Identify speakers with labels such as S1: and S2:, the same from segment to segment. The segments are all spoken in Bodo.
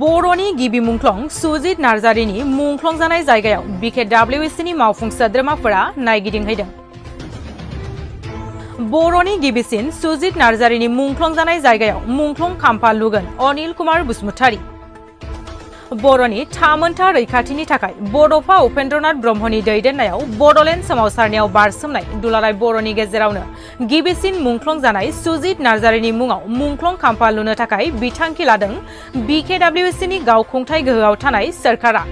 S1: बर'नि गिबि मुंख्लं सुजित नार्जारिनि मुंख्लं जानाय जायगायाव BKWSनि मावफुं सोद्रोमाफोरा नायगिदिंहैदों। बर'नि गिबिसिन सुजित नार्जारिनि मुंख्लं जानाय जायगायाव मुंख्लं खाम्फा लुगोन अनिल कुमार बसुमतारी। बर'नि थामोनथा रैखाथिनि थाखाय बड'फा उपेन्द्रनाथ ब्रह्मनि दैदेननायाव बड'लेण्ड सोमावसारनायाव बारसोमनाय दुलाराय बर'नि गेजेरावनो गिबिसिन मुंख्लं जानाय सुजित नार्जारिनि मुङाव मुंख्लं खाम्फा लुनो थाखाय बिथांखि लादों BKWSनि गावखुंथाय गोहोआव थानाय सोरखारा।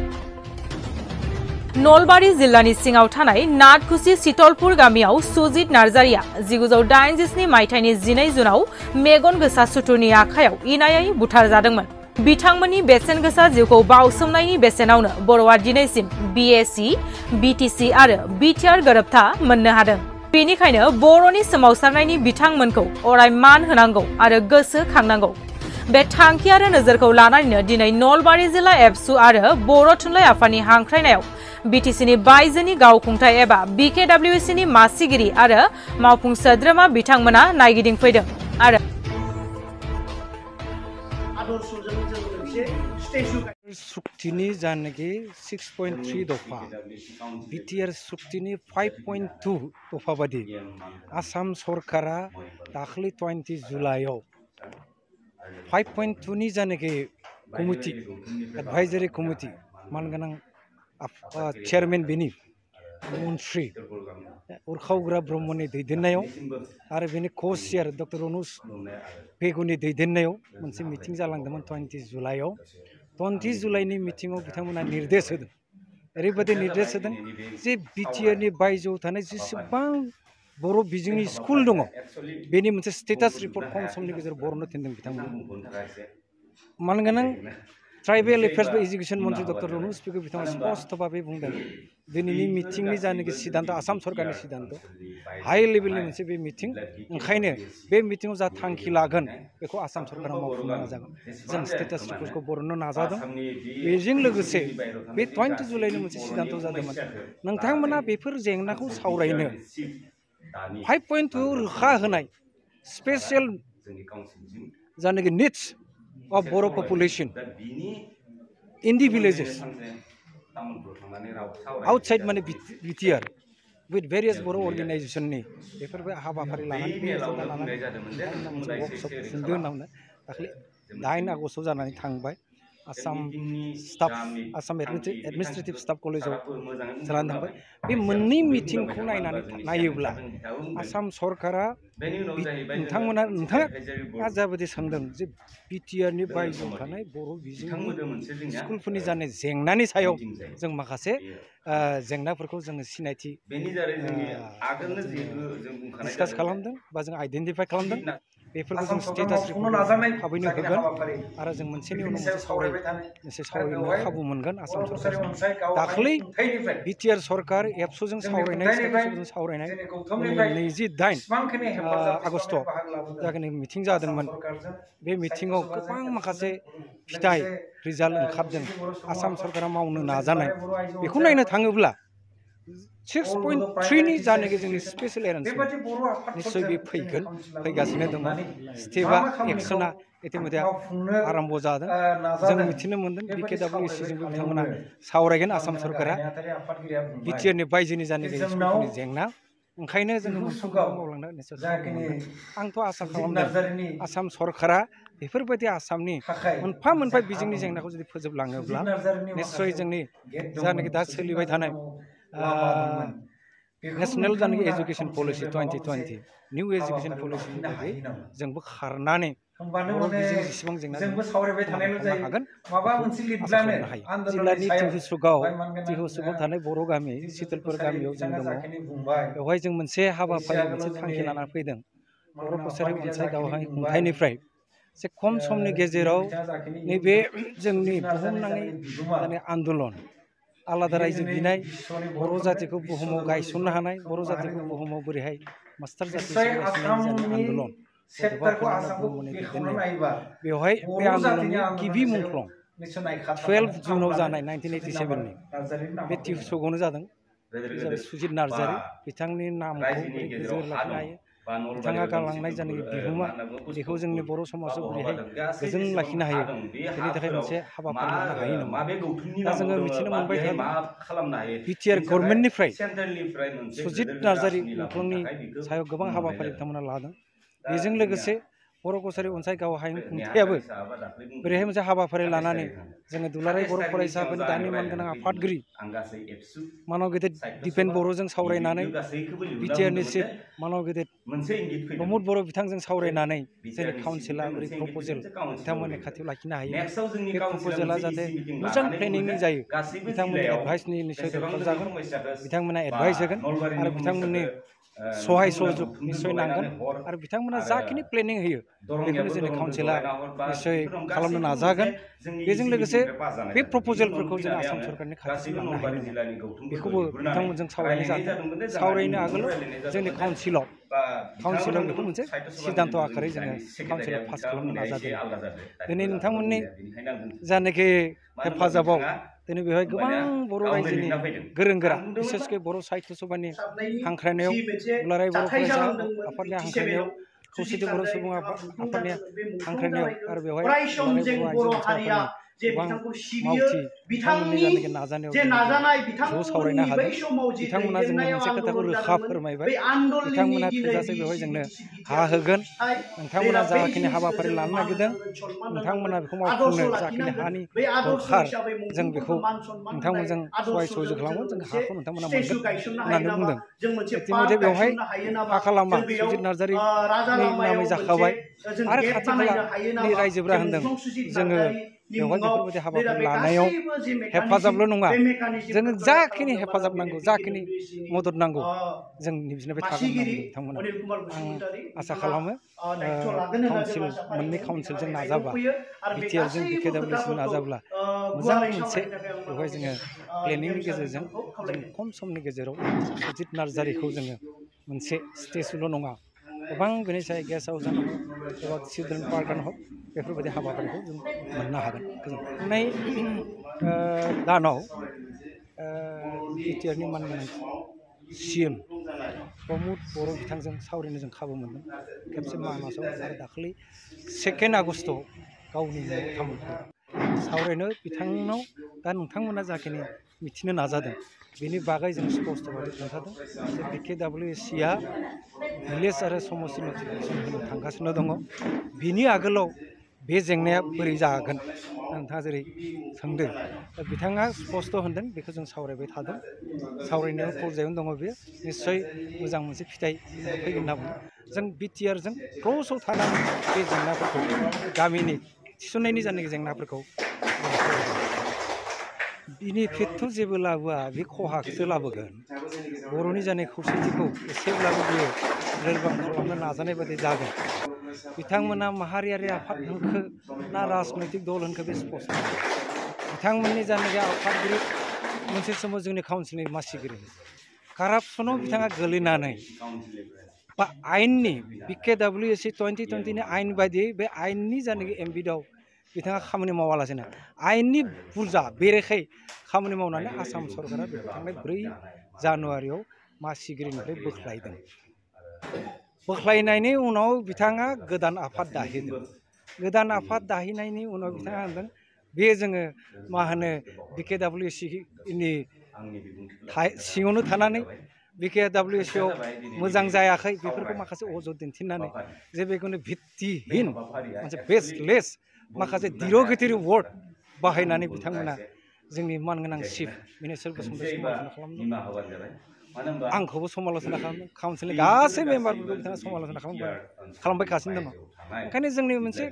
S1: नलबारि जिल्लानि सिङाव थानाय नाथखुसि सितलपुर गामियाव सुजित नार्जारिया 1987 मायथाइनि 12 जुनाव मेगन गोसा सुथुरनि आखायाव इनायै बुथारजादोंमोन। बिथांमोननि बेसेन गोसा जिउखौ बावसोमनायनि बेसेनावनो बर'आ दिनैसिम BAC, BTC आरो BTR गोरोबथा मोननो हादों। बेनिखायनो बर'नि सोमावसारनायनि बिथांमोनखौ अराय मान होनांगौ आरो गोसो खांनांगौ। बे थांखि आरो नोजोरखौ लानानैनो दिनै नलबारि जिल्ला एबसु आरो बर' थुनलाइ आफादनि हांख्रायनायाव BTCनि बायजोनि गावखुंथाय एबा BKWSनि मासिगिरि आरो मावफुं सोद्रोमा बिथांमोना नायगिदिंफैदों आरो
S2: सुक्तिनि जानोखि 6.3 दफा BTR सुक्तिनि 5.2 दफा बादि आसाम सरकारा दाखालि 20 जुलाइयाव 5.2 नि जानोखि कमिटि एडभाइजरी कमिटि मानगोनां चेयरमेन बेनि मन्त्रि उरखावग्रा ब्रह्मनि दैदेननायाव आरो बेनि को चेयार डक्टर अनुज पेगुनि दैदेननायाव मोनसे मिटिं जालांदोंमोन 20 जुलाइयाव। 20 जुलाइनि मिटिङाव बिथांमोना निर्देश होदों, ओरैबायदि निर्देश होदों जे BTRनि बायजोआव थानाय जेसेबां बर' बिजोंनि स्कुल दङ बेनि मोनसे स्टेटास रिपर्ट खम समनि गेजेराव बर'नो थिनदों बिथांमोना। मानगोनां ट्राइबेल एफेयार्स बा एजुकेशन मन्त्रि डक्टर अनुज पेगु बिथाङा स्पष्ट भाबै बुंदों दिनैनि मिटिंनि जानोखि सिद्धान्त आसाम सरकारनि सिद्धान्त हाई लेभेलनि मोनसे बे मिटिं, ओंखायनो बे मिटिङाव जा थांखि लागोन बेखौ आसाम सरकारा मावफुंनो नाजागोन। जों स्टेटास रिपर्टखौ बर'नो नाजादों। बेजों लोगोसे बे 20 जुलाइनि मोनसे सिद्धान्त जादोंमोन नोंथांमोना बेफोर जेंनाखौ सावरायनो 5.2 रोखा होनाय स्पेशल जानोखि needs of Boro population in the villages outside माने BTR with various Boro organization नि बेफोरबो हाबाफारि लानानै मोनसे वर्कशप खुंदों होननानै दाखालि 9 आगस्टआव जानानै थांबाय। आसाम एडमिनिस्ट्रेटिभ स्टाफ कलेजाव जानानै थांबाय। बे मोननै मिटिंखौ नायोब्ला आसाम सरकारा नोंथाङा जाबायदि सोंदों जे BTRनि बायजोआव थानाय बर' बिजोंनि स्कुलफोरनि जानाय जेंनानि सायाव जों माखासे जेंनाफोरखौ जोङो सिनायथि डिसकास खालामदों बा जों आइडेन्टिफाइ खालामदों। बेफोरखौ जों स्टेटास रिपर्ट थाबैनो होगोन आरो जों मोनसेनि उनाव मोनसे सावरायनो खाबु मोनगोन। आसाम सरकारजों दाखालि BTR सरकार एबसुजों सावरायनाय 28 आगस्ट जाखिनि मिटिं जादोंमोन बे मिटिङाव गोबां माखासे फिथाइ रिजाल्ट ओंखारदों। आसाम सरकारा मावनो नाजानाय बेखौ नायनो थाङोब्ला 6.3 नि जानोखि जोंनि स्पेशल एरेन्जमेन्ट निश्चय बे फैगासिनो दङ। स्टेपआ एक्सना इतिमध्ये आरम्भ जादों। जों मिथिनो मोनदों BKWSजोंबो बिथांमोना सावरायगोन आसाम सरकारा BTRनि बायजोनि जानोखि स्कुलफोरनि जेंना, ओंखायनो जोङो मावलांनो निश्चय खाबु मोनगोन। आंथ' आसा खालामदों आसाम सरकारा बेफोरबायदि आसामनि मोनफा मोनफा बिजोंनि जेंनाखौ जुदि फोजोबलाङोब्ला निश्चय जोंनि जानोखि दा सोलिबाय थानाय नेशनेल जानोखि एजुकेशन पलिसि 2020 निउ एजुकेशन पलिसिनि बायदि जोंबो खारनानै बर' बिजों जेसेबां जेंना हागोन आसा खालामनो हायो। जिल्लानि तिहुसुगाव थानाय बर' गामि सितलपुर गामियाव जों दङ। बेवहाय जों मोनसे हाबाफारि मोनसे थांखि लाना फैदों। बर' कसारि अनसाय दावहानि खुंथायनिफ्राय एसे खम समनि गेजेराव नैबे जोंनि बुहुमनाङै आन्दलन आलादा रायजो बिनाय बर' जातिखौ बुहुमाव गायसननो हानाय, बर' जातिखौ बुहुमाव बोरैहाय मास्टार जाति आन्दलन बेवहाय बे आन्दलननि गिबि मुंख्लं 12 जुनाव जानाय 1987 नि बे तिहुसुगावनो जादों। सुजित नार्जारि बिथांनि नामखौ गोजोर लाखिनो हायो बिथाङा गालांनाय जानाय बिहोमा बेखौ जोंनि बर' समाजाव बोरैहाय गोजोन लाखिनो हायो बेनि थाखाय मोनसे हाबाफारि लानो हायो नामा दा जोङो मिथिनो मोनबाय थादों बिटिआर गभर्नमेन्टनिफ्राय सुजित नार्जारि मुंख्लंनि सायाव गोबां हाबाफारि बिथांमोना लादों बेजों लोगोसे बर' कसारि अनसायगाव हायुं खुंथायाबो बोरैहाय मोनसे हाबाफारि लानानै जोङो दुलाराय बर' फरायसाफोरनि दानि मानगोनां आफादगिरि मानाव गेदेर दिपेन बर'जों सावरायनानै बिटिआरनि चिफ मानाव गेदेर प्रमद बर' बिथांजों सावरायनानै जोंनि काउन्सिला बोरै प्रप'जेल बिथांमोननि खाथियाव लाखिनो हायो बे प्रप'जेला जाहाथे मोजां प्लेनिंनि जायो बिथांमोननि एडभाइसनि निस्सय दरखार जागोन बिथांमोना एडभाइस होगोन आरो बिथांमोननि सहाय सहयोग निस्सय नांगोन आरो बिथांमोना जाखिनि प्लेनिं होयो बेखौनो जोंनि काउन्सिला निस्सय खालामनो नाजागोन बेजों लोगोसे बे प्रप'जेलफोरखौ जों आसाम सरकारनि खाथिसिम लांनो हायो बेखौबो बिथांमोनजों सावरायनाय जादों सावरायनो आगोलाव जोंनि काउन्सिलाव बेखौ मोनसे सिद्धान्त आकारै जोङो काउन्सिलाव पास खालामनो नाजादों दिनै नोंथांमोननि जानाखि हेफाजाबाव दिनै बेवहाय गोबां बर' रायजोनि गोरों गोरा बिसेसके बर' साहित्य सभानि हांख्रायनायाव दुलाराय बर' फरायसा आफादनि हांख्रायनायाव खौसेथि बर' सुबुं आफादनि हांख्रायनायाव आरो बेवहाय दुलाराय बर' आइजो अनसाय आफादनि गोबां मावथि बिथांमोननि जानाखि नाजानायाव ज' सावरायनो हादों बिथांमोना जोंनो मोनसे खोथाखौ रोखा फोरमायबाय बिथांमोना थोजासे बेवहाय जोंनो हा होगोन नोंथांमोना जाखिनि हाबाफारि लानो नागिरदों नोंथांमोना बेखौ मावफुंनो जाखिनि हानि दरखार जों बेखौ नोंथांमोनजों सहाय सहयोग खालामगोन जों हाखौ नोंथांमोना मोनगोन होननानै बुंदों इतिमध्य बेवहाय फाखा लामा सुजित नार्जारिनि नामै जाखाबाय आरो खाथि खालानि रायजोफोरा होनदों जोङो बेवहाय बेफोरबायदि हाबाफारि लानायाव हेफाजाबल' नङा जोङो जाखिनि हेफाजाब नांगौ जाखिनि मदद नांगौ जों बिसोरनिफ्राय थागोन होननानै बिथांमोना आं आसा खालामो काउन्सिल मोननै काउन्सिलजों नाजाब्ला बिटिआरजों बिकेडब्लिउसिजों नाजाब्ला मोजां मोनसे बेवहाय जोङो प्लेनिंनि गेजेरजों जों खम समनि गेजेराव सुजित नार्जारिखौ जोङो मोनसे स्टेजल' नङा गोबां बेनि सायाव गेस्ट हाउसआनो हक एबा चिलड्रेन पार्कआनो हक बेफोरबायदि हाबाफारिखौ जों मोननो हागोन थांनाय दानाव बिटिआरनि मानगोनां CM प्रमद बर' बिथांजों सावरायनो जों खाबु मोनदों खेबसे मानासाव आरो दाखालि 2 आगस्टआव गावनि न'आव थांदों सावरायनो बिथांनाव दा नोंथांमोना जाखिनि मिथिनो नाजादों बेनि बागै जों स्पष्टभाबै खोन्थादों जे बिकेडब्लिउसिआ भिलेज आरो समष्टि नटिफिकेसन होनो थांगासिनो दङ बिनि आगोलाव बे जेंनाया बोरै जागोन नोंथाङा जेरै सोंदों दा बिथाङा स्पष्ट होनदों बेखौ जों सावरायबाय थादों सावरायनायाव पर्यायावनो दङ बे निस्सय मोजां मोनसे फिथाइ फैगोन होनना बुङो जों बिटिआरजों क्ल'सआव थानानै बे जेंनाफोरखौ गामिनि थिसननायनि जानाय जेंनाफोरखौ बेनिफिटथ' जेबो लाबोआ बे खहाखौसो लाबोगोन बर'नि जानाय खौसेथिखौ एसेब्लाबो बियो लोरबां खालामनो नाजानाय बायदि जागोन बिथांमोना माहारियारि आफाद होनखो ना राजनैतिक दल होनखो बे स्पष्ट बिथांमोननि जानाय आफादगिरि मोनसे समाव जोंनि काउन्सिलनि मासिगिरि कारापसनाव बिथाङा गोलैनानै बा आयेननि बिकेडब्लिउसि 2020नि आयेन बायदियै बे आयेननि जानाय एमबिदाव बिथाङा खामानि मावालासिनो आयेननि बुरजा बेरेखायै खामानि मावनानै आसाम सरकारा बेखौ थांनाय 4 जानुवारियाव मासिगिरिनिफ्राय बोख्लायदों बोख्लायनायनि उनाव बिथाङा गोदान आफाद दाहैदों गोदान आफाद दाहैनायनि उनाव बिथाङा होनदों बे जोङो मा होनो बिकेडब्लिउसिनि सिङावनो थानानै बिकेडब्लिउसिआव मोजां जायाखै बेफोरखौ माखासे अजद दिन्थिनानै जे बेखौनो भित्तिहीन मोनसे बेसलेस माखासे डिर'गेटरि वार्ड बाहायनानै बिथांमोना जोंनि मानगोनां चिफ मिनिस्टारखौ समालोचना खालामदों आंखौबो समालोचना खालामदों काउन्सिलनि गासै मेम्बारफोरखौ बिथाङा समालोचना खालामबायगासिनो दङ ओंखायनो जोंनि मोनसे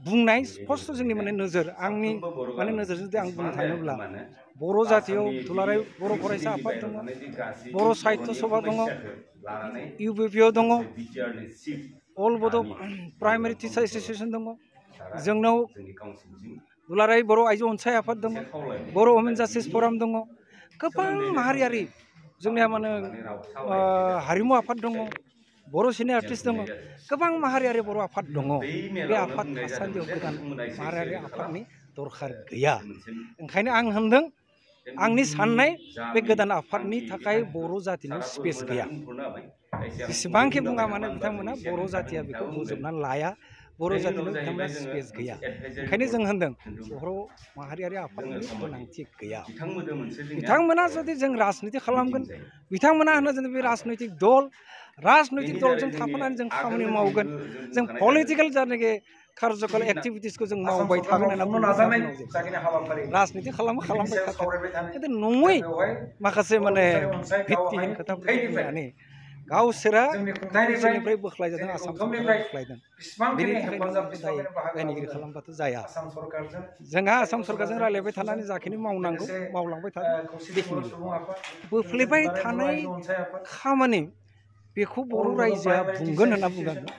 S2: बुंनाय स्पष्ट जोंनि माने नोजोर आंनि माने नोजोरजों जुदि आं बुंनो थाङोब्ला बर' जाथियाव दुलाराय बर' फरायसा आफाद दङ बर' साहित्य सभा दङ इउबिपिअ दङ अल बड' प्राइमारि टिचार एस'सिएसन दङ जोंनाव दुलाराय बर' आइजो अनसाय आफाद दङ बर' वमेन जास्टिस फराम दङ गोबां माहारियारि जोंनिया माने हारिमु आफाद दङ बर' सिने आर्टिस्ट दङ गोबां माहारियारि बर' आफाद दङ बे आफाद थासान्दियाव गोदान माहारियारि आफादनि दरखार गैया ओंखायनो आं होनदों आंनि साननाय बे गोदान आफादनि थाखाय बर' जातिनि स्पेस गैया जेसेबांखि बुङा माने बिथांमोना बर' जातिया बेखौ बोजबनानै लाया बर' जातिनो बिथांमोना स्पेस गैया ओंखायनो जों होनदों बर' माहारियारि आफादनि गोनांथि गैया बिथांमोना जुदि जों राजनिति खालामगोन बिथांमोना होनो जों बे राजनैतिक दलजों थाफानानै जों खामानि मावगोन जों पलिटिकेल जायनाखि कार्यकल एक्टिभिटिसखौ जों मावबाय थागोन होनना बुंनो राजनिति खालामबाय थागोन खिन्थु नङै माखासे माने भित्तिहीन खोथाफोरखौ बुंनानै गावसोरा काउन्सिलनिफ्राय बोख्लायजादों आसाम सरकारा बोख्लायदों बेनि थाखाय दायनिगिरि खालामबाथ' जाया जोंहा आसाम सरकारजों रायलायबाय थानानै जाखिनि मावनांगौ मावलांबाय थागोन बेखिनि बोफ्लेबाय थानाय खामानि बेखौ बर' रायजोआ बुंगोन होनना बुंनांगोन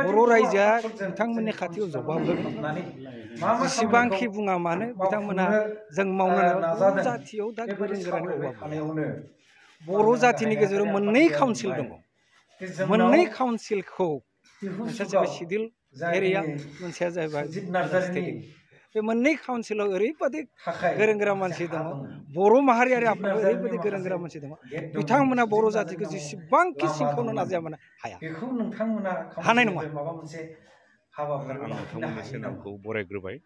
S2: बर' रायजोआ बिथांमोननि खाथियाव जबाब होगोन जेसेबांखि बुङा मानो बिथांमोना जों मावनो बर' जाथियाव दा गोरों गोरानि अभाब गैया बर' जातिनि गेजेराव मोननै काउन्सिल दङ मोननै काउन्सिलखौ मोनसेया जाबाय सिडिउल एरिया मोनसेया जाहैबाय बे मोननै काउन्सिलाव ओरैबायदि गोरों गोरा मानसि दङ बर' माहारियारि आफादाव ओरैबायदि गोरों गोरा मानसि दङ बिथांमोना बर' जातिखौ जेसेबांखि सिंखावनो नाजाया मानो हाया हानाय नङा
S3: नोंथांमोननि नामखौ बरायग्रोबाय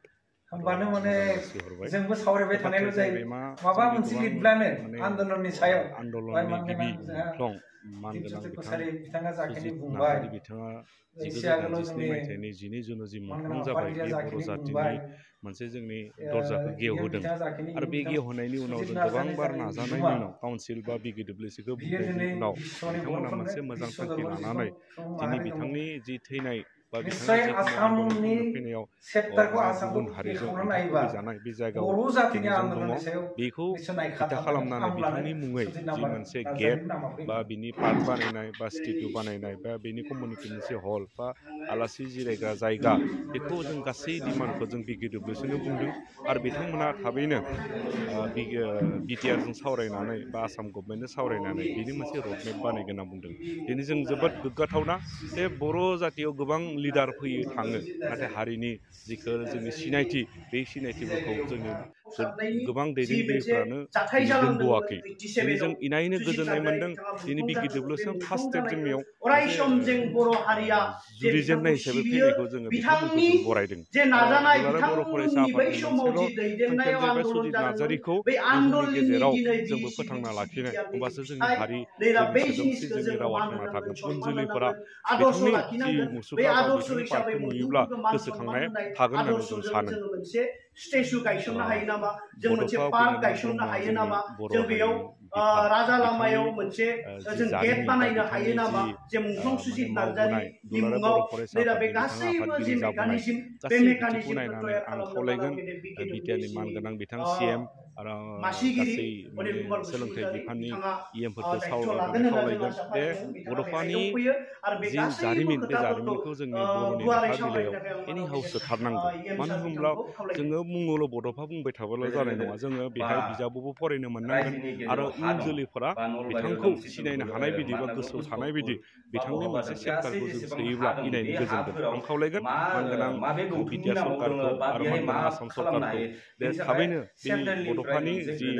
S4: होमबानो माने जोंबो सावरायबाय थानायल' जायो माबा मोनसे लिरब्लानो आन्दलननि सायाव
S3: आन्दलननि गिबि मुंख्लं मानगोनां
S4: बिथाङा जाखिनि बुंबाय
S3: बिथाङा 1947 मायथाइनि 12 जुनाव जि मुंख्लं जाबाय बे बर' जातिनि मोनसे जोंनि दरजाखौ गेवहोदों आरो बे गेवहोनायनि उनाव जों गोबांबार नाजानायनि उनाव काउन्सिल बा बिगिडब्लिउसिखौ बुंनायनि उनाव बिथांमोना मोनसे मोजां थांखि लानानै दिनै बिथांनि जि थैनाय बा बिथांनि आन्दलन फैनायाव गुबुन हारिजों जानाय बे जायगायाव दिनै जों दङ बेखौ बिथा खालामनानै बिथांनि मुङै जि मोनसे गेट बा बिनि पार्क बानायनाय बा स्टेटु बानायनाय बा बिनि कमिउनिटि मोनसे हल बा आलासि जिरायग्रा जायगा बेखौ जों गासै डिमान्डखौ जों बिगिडब्लिउसिनो बुंदों आरो बिथांमोना थाबैनो बिटिआरजों सावरायनानै बा आसाम गभर्नमेन्टजों सावरायनानै बिनि मोनसे रडमेप बानायगोन होनना बुंदों दिनै जों जोबोद गोग्गाथावना बे बर' जातियाव गोबां लिडार फैयो थाङो नाथाय हारिनि जिखौ जोंनि सिनायथि बे सिनायथिफोरखौ जोंनि गोबां दैदेनगिरिफ्रानो दोनबावाखै दिनै जों इनायनो गोजोननाय मोन्दों दिनै बिगिडब्लिउसिआव फार्स्ट स्टेप जोंनियाव जुरिजेननाय हिसाबै फैनायखौ जोङो बिथांमोनखौ जों बरायदों दुलाराय बर' फरायसा आफादनि मोनसेल' थांखियानो जाहैबाय सुजित नार्जारिखौ बुहुमनि गेजेराव जोंबो फोथांना लाखिनाय होमबासो जोंनि हारि जोंनि सोदोमस्रि जोंनि रावा थांना थागोन उन जोलैफोरा बिथांनि जि मुसुखा बा बिथांनि पार्कखौ नुयोब्ला गोसोखांनाय थागोन होननानै जों सानो
S4: स्टेचु गायसननो हायो नामा जों मोनसे पार्क गायसननो हायो नामा जों बेयाव राजा लामायाव मोनसे जों गेट बानायनो हायो नामा जे मुंख्लं सुजित नार्जारिनि मुङाव जेरा बे गासैबो जे मेकानिजम बे मेकानिजमखौ तयार
S3: खावलायगोन बिटिआरनि मानगोनां बिथां सिएम आरो गासै सोलोंथाइ बिफाननि इएमफोरखौ खावलायगोन बे बड'फानि जि जारिमिन बे जारिमिनखौ जोंनि बर'नि लेखा बिलाइयाव एनि हाउ सोथारनांगौ मानो होनब्ला जोङो मुङावल' बड'फा बुंबाय थाब्ला जानाय नङा जोङो बेहाय बिजाबावबो फरायनो मोननांगोन आरो इयुन जोलैफोरा बिथांखौ सिनायनो हानाय बायदि बा गोसोआव थानाय बायदि बिथांनि मोनसे सेप्टारखौ जों सोयोब्ला इनायनो गोजोनगोन आं खावलायगोन मानगोनां बिटिआर सरकारखौ आरो मानगोनां आसाम सरकारखौ बे थाबैनो बे बड'फानि जि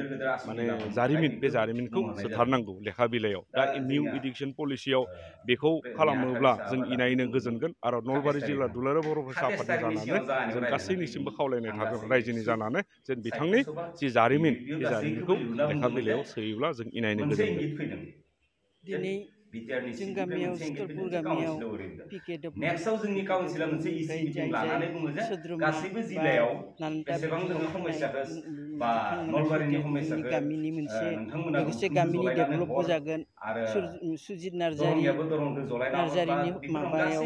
S3: माने जारिमिन बे जारिमिनखौ सोथारनांगौ लेखा बिलाइयाव दा निउ इडुकेसन पलिसियाव बेखौ खालामोब्ला जों इनायनो गोजोनगोन आरो नलबारि जिल्ला दुलाराय बर' फरायसा आफादनि जानानै जों गासैनिसिमबो खावलायनाय थागोन रायजोनि जानानै जेन बिथांनि जि जारिमिन बे जारिमिनखौ लेखा बिलाइयाव सोयोब्ला जों इनायनो गोजोनगोन
S5: दिनै जों गामियाव सितलपुर गामियाव
S4: नेक्स्टआव जोंनि काउन्सिला मोनसे इसि मिटिं लानानै बुङो जे गासैबो जिल्लायाव बेसेबां जोङो समस्याखौ बा नलबारिनि समस्याखौ
S5: गामिनि मोनसे लोगोसे गामिनि डेभेलपबो जागोन सुजित नार्जारिनि माबायाव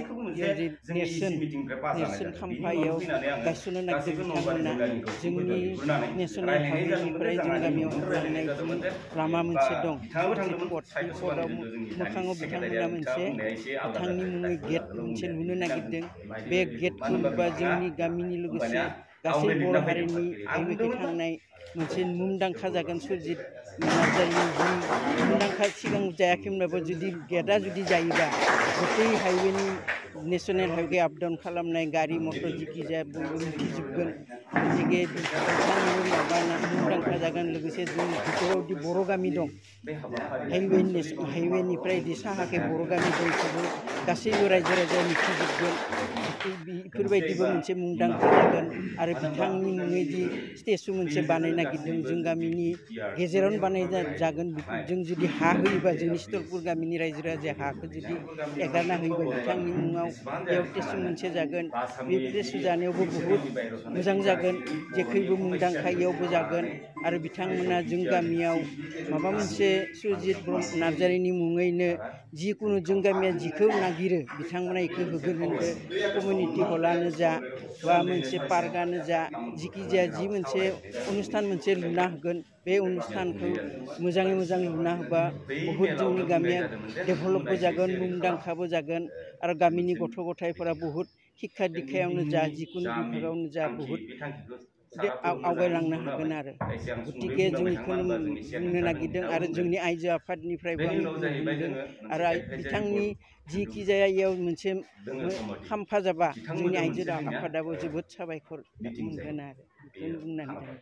S5: नेरसोन खाम्फायाव गायसननो नागिरदों बिथांमोना जोंनि नेसनेल हाइवेनिफ्राय जों गामियाव थांनाय लामा मोनसे दं पटआव मोखाङाव बिथांमोना मोनसे बिथांनि मुङै गेट मोनसे लुनो नागिरदों बे गेटखौ लुबा जोंनि गामिनि लोगोसे गासै बर' हारिनि हाइवेखै थांनाय मोनसे मुंदांखा जागोन सुजित नार्जारिनि मुंदांखा सिगां जायाखैमोनबाबो जुदि गेटआ जुदि जायोबा गथै हाइवेनि नेसनेल हाइवे आप डाउन खालामनाय गारि मटर जिखि जाया बयबो मिथिजोबगोन गतिके बिथांमोन माबाना मुंदांखा जागोन लोगोसे जोंनि भितरावदि बर' गामि दं हाइवेनिफ्राय दि साहाखै बर' गामि दं बेखौबो गासैबो रायजो राजाया मिथिजोबगोन बेफोरबायदिबो मोनसे मुंदांखा जागोन आरो बिथांनि मुङै दि स्टेचु मोनसे बानायनो नागिरदों जों गामिनि गेजेरावनो बानाय जागोन जों जुदि हा होयोबा जोंनि सितलपुर गामिनि रायजो राजाया हाखौ जुदि एगारना होयोबा बिथांनि मुङाव बेयाव स्टेचु मोनसे जागोन बे स्टेचु जानायावबो बहुद मोजां जागोन जेखैबो मुंदांखा इयावबो जागोन आरो बिथांमोना जों गामियाव माबा मोनसे सुजित नार्जारिनि मुङैनो जिखुनु जों गामिया जिखौ नागिरो बिथांमोना इखौ होगोन होनदो कमिउनिटि हलानो जा बा मोनसे पार्कआनो जा जिखि जाया जि मोनसे अनुस्थान मोनसे लुना होगोन बे अनुस्थानखौ मोजाङै मोजां लुना होबा बहुद जोंनि गामिया डेभेलपबो जागोन मुंदांखाबो जागोन आरो गामिनि गथ' गथायफोरा बहुद शिक्षा दीक्षायावनो जा जिखुनु बिभागावनो जा बहुद आवगायलांनो हागोन आरो गतिके जों बेखौनो बुंनो नागिरदों आरो जोंनि आइजो आफादनिफ्रायबो आं बुंदों आरो बिथांनि जिखि जाया इयाव मोनसे खाम्फा जाबा जोंनि आइजो आफादाबो जोबोद साबायखर मोनगोन आरो बेखौनो बुंनानै